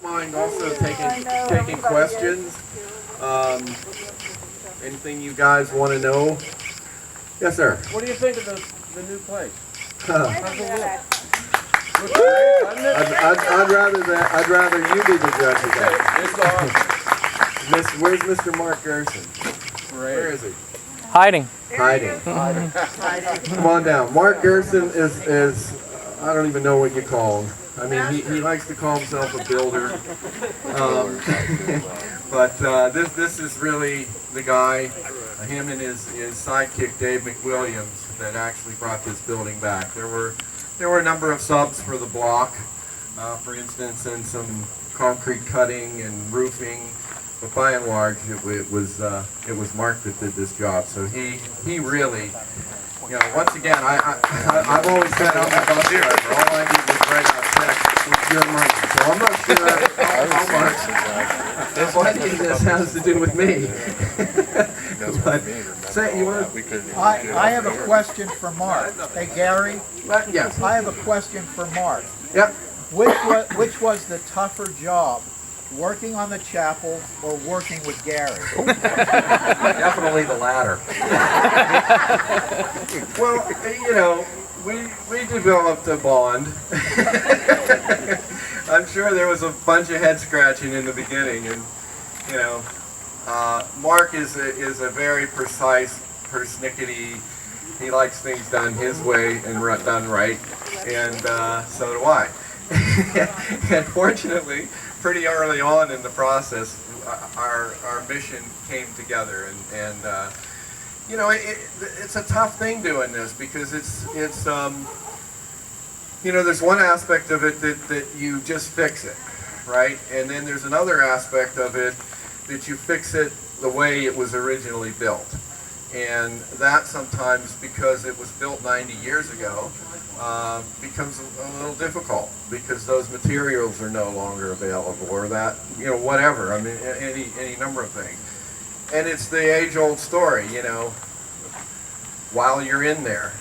Mind also taking questions. Anything you guys want to know? Yes, sir. What do you think of the new place? Huh. How's it look? I'd rather you be the judge of that. It's awesome. Where's Mr. Mark Gerson? Where is he? Hiding. Hiding. Come on down. Mark Gerson is I don't even know what you call him. I mean, he likes to call himself a builder. But this is really the guy, him and his sidekick Dave McWilliams, that actually brought this building back. There were a number of subs for the block, for instance, and some concrete cutting and roofing. But by and large, it was Mark that did this job. So he really, you know, once again, I've always said I'm a bus driver. All I did was write out checks with your money. So I'm not sure how much any of this has to do with me. But say you want to. I have a question for Mark. Hey Gary. Yes. I have a question for Mark. Yep. Which was the tougher job? Working on the chapel or working with Gary? Definitely the latter. Well, you know, we developed a bond. I'm sure there was a bunch of head scratching in the beginning, and you know, Mark is a very precise, persnickety. He likes things done his way and done right, and so do I. And fortunately, pretty early on in the process, our mission came together, and you know, it's a tough thing doing this because it's you know, there's one aspect of it that you just fix it, right, and then there's another aspect of it that you fix it the way it was originally built, and that sometimes, because it was built 90 years ago, becomes a little difficult because those materials are no longer available, or that, you know, whatever. I mean, any number of things. And it's the age-old story, you know, while you're in there,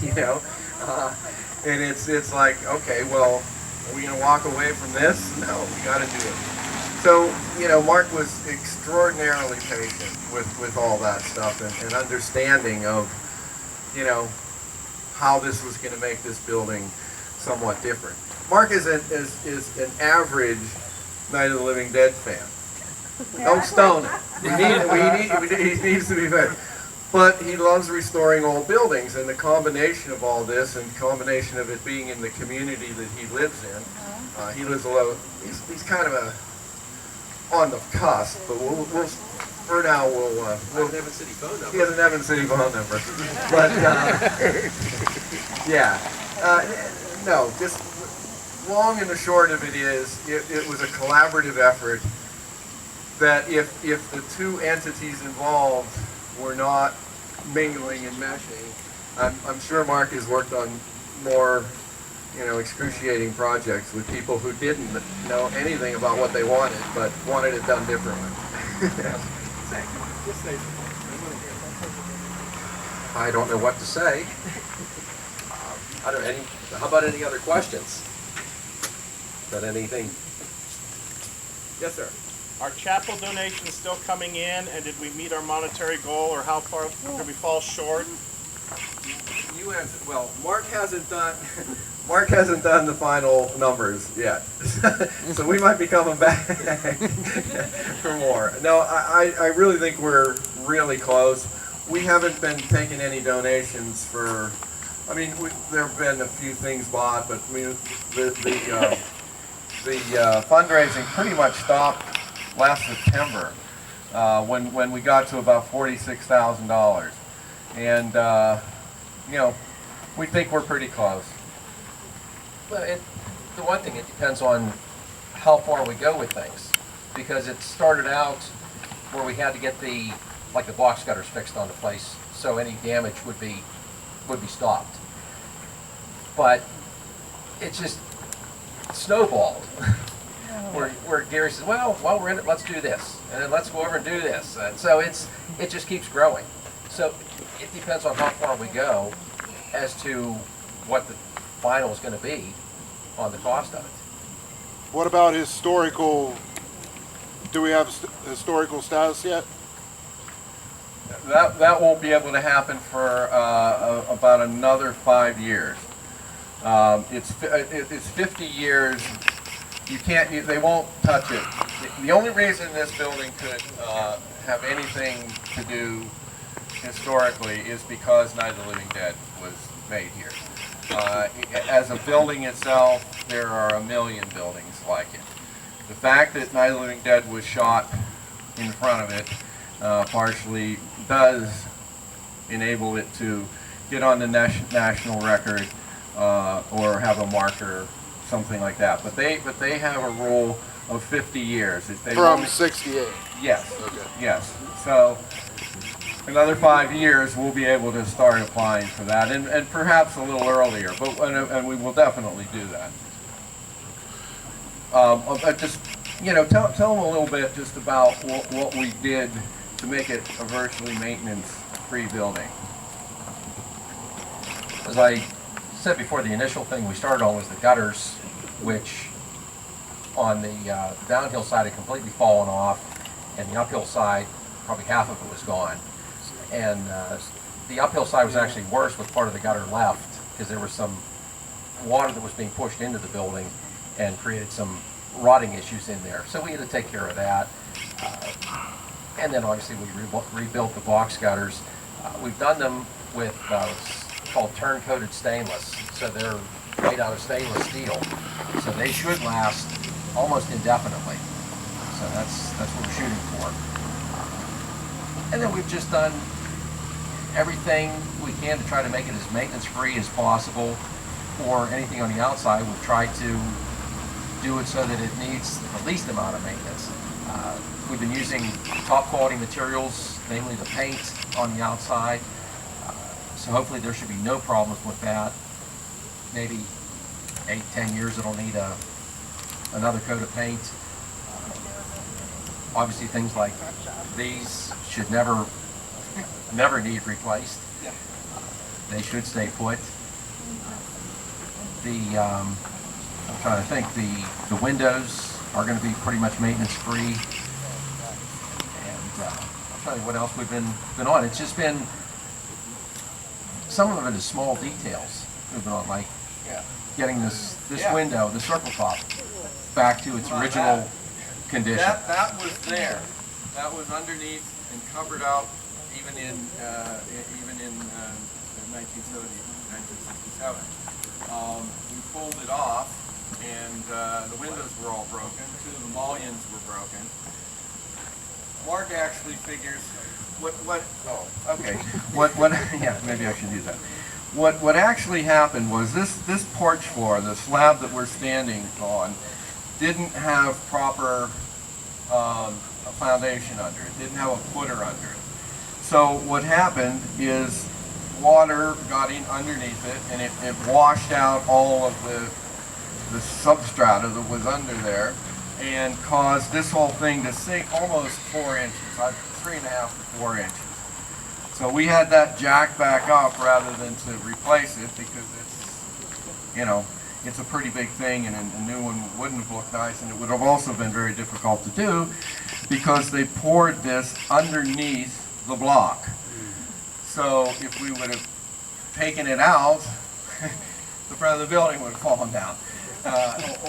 you know, and it's like, okay, well, are we going to walk away from this? No, we got to do it. So, you know, Mark was extraordinarily patient with all that stuff, and understanding of, you know, how this was going to make this building somewhat different. Mark is an average Night of the Living Dead fan. Don't stone him. He needs to be fed. But he loves restoring old buildings, and the combination of all this, and combination of it being in the community that he lives in, he lives alone. He's kind of on the cusp, but we'll for now, we'll have an Evans City phone number. He has an Evans City phone number. But, yeah. No, just long and the short of it is, it was a collaborative effort that if the two entities involved were not mingling and meshing, I'm sure Mark has worked on more, you know, excruciating projects with people who didn't know anything about what they wanted, but wanted it done differently. I don't know what to say. How about any other questions? Is that anything? Yes, sir. Are chapel donations still coming in, and did we meet our monetary goal, or how far did we fall short? You answered. Well, Mark hasn't done the final numbers yet, so we might be coming back for more. No, I really think we're really close. We haven't been taking any donations for. I mean, there have been a few things bought, but I mean, the fundraising pretty much stopped last September when we got to about $46,000, and you know, we think we're pretty close. Well, the one thing, it depends on how far we go with things, because it started out where we had to get the box gutters fixed on the place, so any damage would be stopped. But it just snowballed. Where Gary says, well, while we're in it, let's do this, and then let's go over and do this, and so it just keeps growing. So it depends on how far we go as to what the final is going to be on the cost of it. What about historical? Do we have historical status yet? That won't be able to happen for about another 5 years. It's 50 years. You can't. They won't touch it. The only reason this building could have anything to do historically is because Night of the Living Dead was made here. As a building itself, there are a million buildings like it. The fact that Night of the Living Dead was shot in front of it partially does enable it to get on the national record or have a marker, something like that. But they have a rule of 50 years. If they From want- 68. Yes. Okay. Yes. So another 5 years, we'll be able to start applying for that, and perhaps a little earlier. But and we will definitely do that. Just tell them a little bit just about what we did to make it a virtually maintenance-free building. As I said before, the initial thing we started on was the gutters, which on the downhill side had completely fallen off, and the uphill side, probably half of it was gone. And the uphill side was actually worse with part of the gutter left, because there was some water that was being pushed into the building and created some rotting issues in there. So we had to take care of that. And then obviously we rebuilt the box gutters. We've done them with what's called turn-coated stainless. So they're made out of stainless steel. So they should last almost indefinitely. So that's what we're shooting for. And then we've just done everything we can to try to make it as maintenance-free as possible. For anything on the outside, we've tried to do it so that it needs the least amount of maintenance. We've been using top quality materials, namely the paint on the outside. So hopefully there should be no problems with that. Maybe 8-10 years it'll need another coat of paint. Obviously things like these should never need replaced. They should stay put. I'm trying to think, the windows are going to be pretty much maintenance free. And I'll tell you what else we've been on. It's just been, some of it is small details we've been on, like getting this window, the circle top, back to its original condition. That was there. That was underneath and covered up even in 1970, 1967. We pulled it off, and the windows were all broken. 2 of the mullions were broken. Mark actually figures what yeah, maybe I should use that. What actually happened was this porch floor, the slab that we're standing on, didn't have proper a foundation under it, didn't have a footer under it. So what happened is water got in underneath it, and it washed out all of the substrata that was under there and caused this whole thing to sink almost 4 inches, 3.5 to 4 inches. So we had that jacked back up rather than to replace it, because it's a pretty big thing, and a new one wouldn't have looked nice, and it would have also been very difficult to do because they poured this underneath the block. So if we would have taken it out, the front of the building would have fallen down.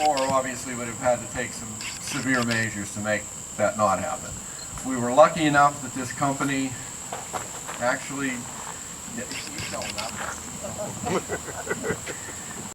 Or obviously would have had to take some severe measures to make that not happen. We were lucky enough that this company actually,